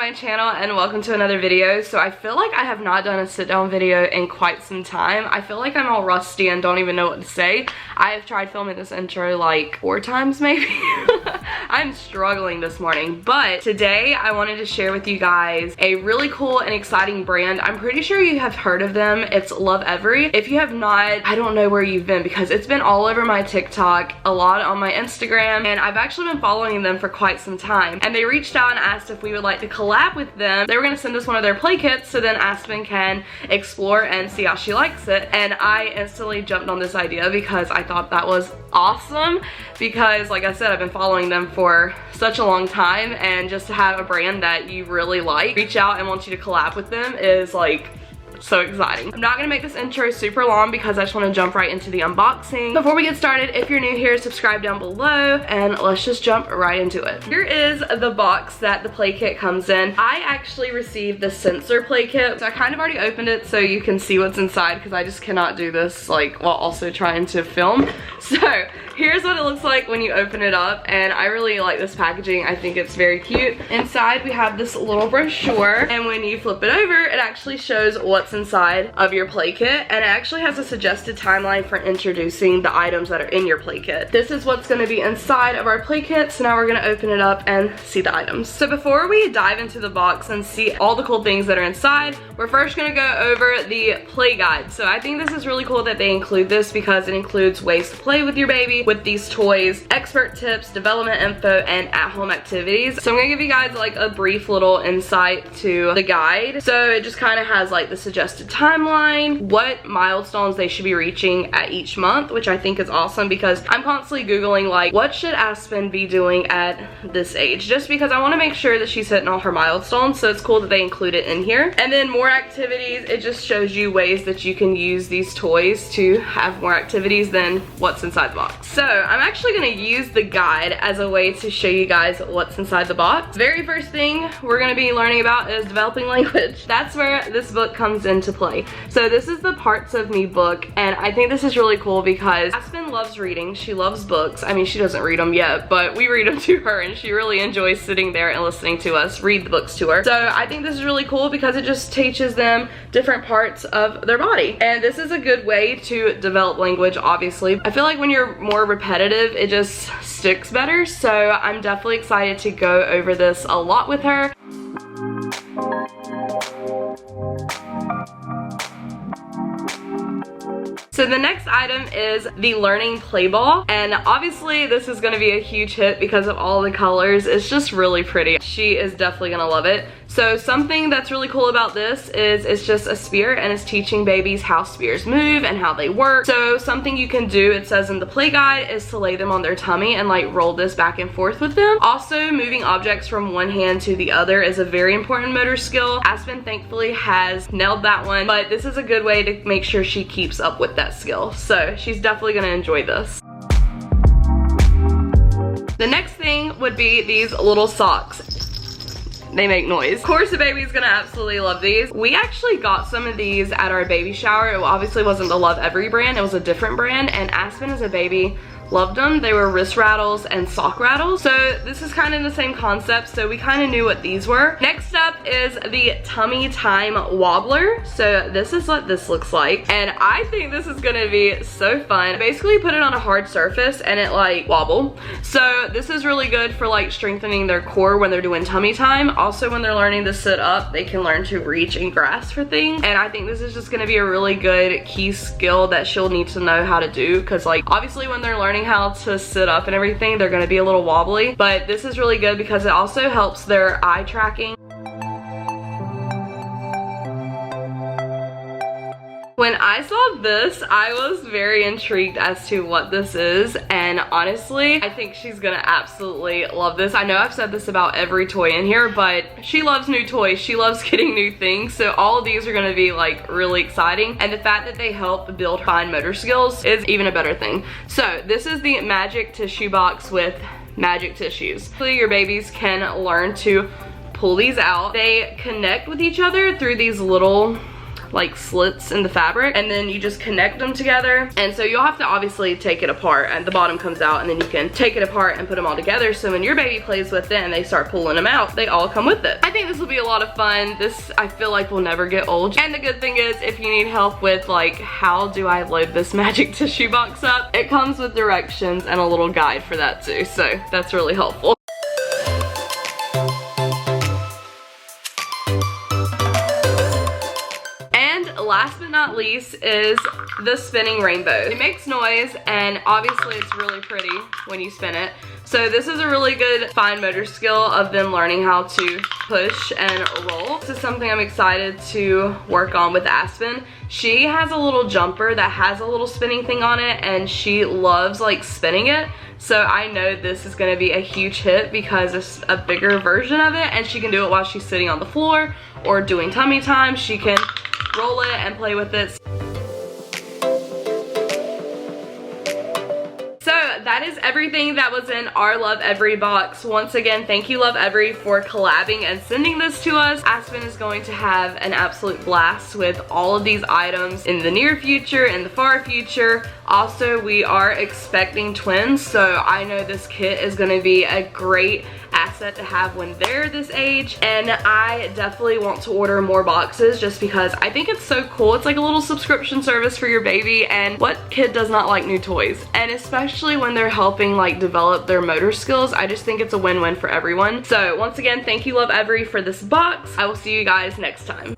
my channel and welcome to another video. So I feel like I have not done a sit down video in quite some time. I feel like I'm all rusty and don't even know what to say. I have tried filming this intro like 4 times maybe. I'm struggling this morning, but today I wanted to share with you guys a really cool and exciting brand. I'm pretty sure you have heard of them. It's Lovevery. If you have not, I don't know where you've been because it's been all over my TikTok, a lot on my Instagram, and I've actually been following them for quite some time. And they reached out and asked if we would like to collab with them. They were gonna send us one of their play kits so then Aspen can explore and see how she likes it. And I instantly jumped on this idea because I thought that was awesome, because like I said, I've been following them for such a long time, and just to have a brand that you really like reach out and want you to collab with them is like so exciting. I'm not gonna make this intro super long because I just want to jump right into the unboxing. Before we get started, if you're new here, subscribe down below and let's just jump right into it. Here is the box that the play kit comes in. I actually received the sensor play kit, so I kind of already opened it so you can see what's inside because I just cannot do this like while also trying to film. So here's what it looks like when you open it up, and I really like this packaging. I think it's very cute. Inside we have this little brochure, and when you flip it over, it actually shows what's inside of your play kit, and it actually has a suggested timeline for introducing the items that are in your play kit. This is what's going to be inside of our play kit, so now we're going to open it up and see the items. So before we dive into the box and see all the cool things that are inside, we're first going to go over the play guide. So I think this is really cool that they include this because it includes ways to play with your baby with these toys, expert tips, development info, and at-home activities. So I'm gonna give you guys like a brief little insight to the guide. So it just kind of has like the suggested timeline, what milestones they should be reaching at each month, which I think is awesome because I'm constantly Googling like what should Aspen be doing at this age, just because I want to make sure that she's hitting all her milestones. So it's cool that they include it in here. And then more activities, it just shows you ways that you can use these toys to have more activities than what's inside the box. So I'm actually going to use the guide as a way to show you guys what's inside the box. Very first thing we're going to be learning about is developing language. That's where this book comes into play. So this is the Parts of Me book, and I think this is really cool because Aspen loves reading. She loves books. I mean, she doesn't read them yet, but we read them to her, and she really enjoys sitting there and listening to us read the books to her. So I think this is really cool because it just teaches them different parts of their body, and this is a good way to develop language. Obviously, I feel like when you're more repetitive, it just sticks better. So I'm definitely excited to go over this a lot with her. So the next item is the Learning Play Ball, and obviously this is going to be a huge hit because of all the colors. It's just really pretty. She is definitely going to love it. So something that's really cool about this is it's just a spear, and it's teaching babies how spears move and how they work. So something you can do, it says in the play guide, is to lay them on their tummy and like roll this back and forth with them. Also, moving objects from one hand to the other is a very important motor skill. Aspen thankfully has nailed that one, but this is a good way to make sure she keeps up with that skill. So she's definitely gonna enjoy this. The next thing would be these little socks. They make noise. Of course, the baby's gonna absolutely love these. We actually got some of these at our baby shower. It obviously wasn't the Lovevery brand, it was a different brand, and Aspen as a baby loved them. They were wrist rattles and sock rattles. So this is kind of the same concept, so we kind of knew what these were. Next up is the Tummy Time Wobbler. So this is what this looks like, and I think this is gonna be so fun. Basically put it on a hard surface and it like wobble. So this is really good for like strengthening their core when they're doing tummy time. Also, when they're learning to sit up, they can learn to reach and grasp for things, and I think this is just gonna be a really good key skill that she'll need to know how to do, because like obviously when they're learning how to sit up and everything, they're going to be a little wobbly, but this is really good because it also helps their eye tracking. When I saw this, I was very intrigued as to what this is, and honestly, I think she's gonna absolutely love this. I know I've said this about every toy in here, but she loves new toys. She loves getting new things, so all of these are gonna be like really exciting, and the fact that they help build fine motor skills is even a better thing. So this is the magic tissue box with magic tissues. So your babies can learn to pull these out. They connect with each other through these little like slits in the fabric, and then you just connect them together. And so you'll have to obviously take it apart, and the bottom comes out, and then you can take it apart and put them all together, so when your baby plays with it and they start pulling them out, they all come with it. I think this will be a lot of fun. This, I feel like, will never get old. And the good thing is, if you need help with like, how do I load this magic tissue box up, it comes with directions and a little guide for that too, so that's really helpful. Last but not least is the spinning rainbow. It makes noise, and obviously it's really pretty when you spin it. So this is a really good fine motor skill of them learning how to push and roll. This is something I'm excited to work on with Aspen. She has a little jumper that has a little spinning thing on it, and she loves like spinning it. So I know this is gonna be a huge hit because it's a bigger version of it, and she can do it while she's sitting on the floor or doing tummy time. She can roll it and play with it. So that is everything that was in our Lovevery box. Once again, thank you Lovevery for collabing and sending this to us. Aspen is going to have an absolute blast with all of these items in the near future and the far future. Also, we are expecting twins, so I know this kit is going to be a great asset to have when they're this age, and I definitely want to order more boxes just because I think it's so cool. It's like a little subscription service for your baby, and what kid does not like new toys? And especially when they're helping like develop their motor skills, I just think it's a win-win for everyone. So once again, thank you Lovevery for this box. I will see you guys next time.